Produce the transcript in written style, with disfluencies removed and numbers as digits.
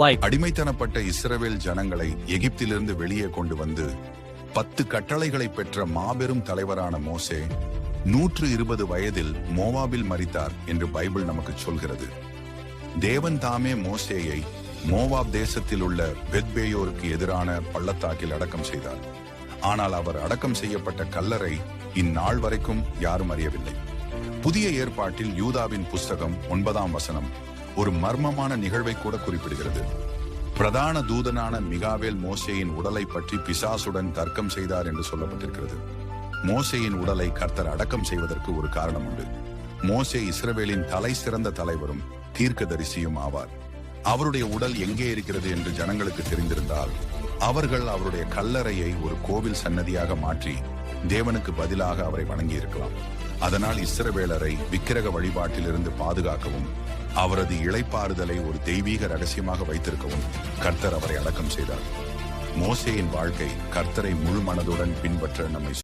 Like, அடிமைத்தனப்பட்ட இஸ்ரவேல் ஜனங்களை எகிப்திலிருந்து வெளியே கொண்டு வந்து 10 கட்டளைகளை பெற்ற மாபெரும் தலைவரான மோசே 120 வயதில் மோவாபில் மரித்தார் என்று பைபிள் நமக்கு சொல்கிறது. தேவன் தாமே மோசேயை மோவாப் தேசத்தில் உள்ள பெத்பேயோருக்கு எதிரான பள்ளத்தாக்கில் அடக்கம் செய்தார். ஆனால் அவர் அடக்கம் செய்யப்பட்ட கல்லறை இந்நாள் வரைக்கும் யாரும் அறியவில்லை. புதிய ஏற்பாட்டில் யூதாவின் புஸ்தகம் 9ஆம் வசனம் ஒரு மர்மமான நிகழ்வை கூட குறிப்பிடுகிறது. பிரதான தூதனான மிகாவேல் மோசேயின் உடலை பற்றி பிசாசுடன் தர்க்கம் செய்தார் என்று சொல்லப்பட்டிருக்கிறது. மோசேயின் உடலை கர்த்தர் அடக்கம் செய்வதற்கு ஒரு காரணம் உண்டு. மோசே இஸ்ரவேலின் தலை சிறந்த தலைவரும் தீர்க்கதரிசியும் ஆவார். அவருடைய உடல் எங்கே இருக்கிறது என்று ஜனங்களுக்கு தெரிந்திருந்தால் அவர்கள் அவருடைய கல்லறையை ஒரு கோவில் சன்னதியாக மாற்றி தேவனுக்கு பதிலாக அவரை வணங்கி இருக்கலாம். அதனால் இஸ்ரவேலரை விக்கிரக வழிபாட்டிலிருந்து பாதுகாக்கவும் அவரது இளைப்பாறுதலை ஒரு தெய்வீக ரகசியமாக வைத்திருக்கவும் கர்த்தர் அவரை அடக்கம் செய்தார். மோசேயின் வாழ்க்கை கர்த்தரை முழு மனதுடன் பின்பற்ற நம்மை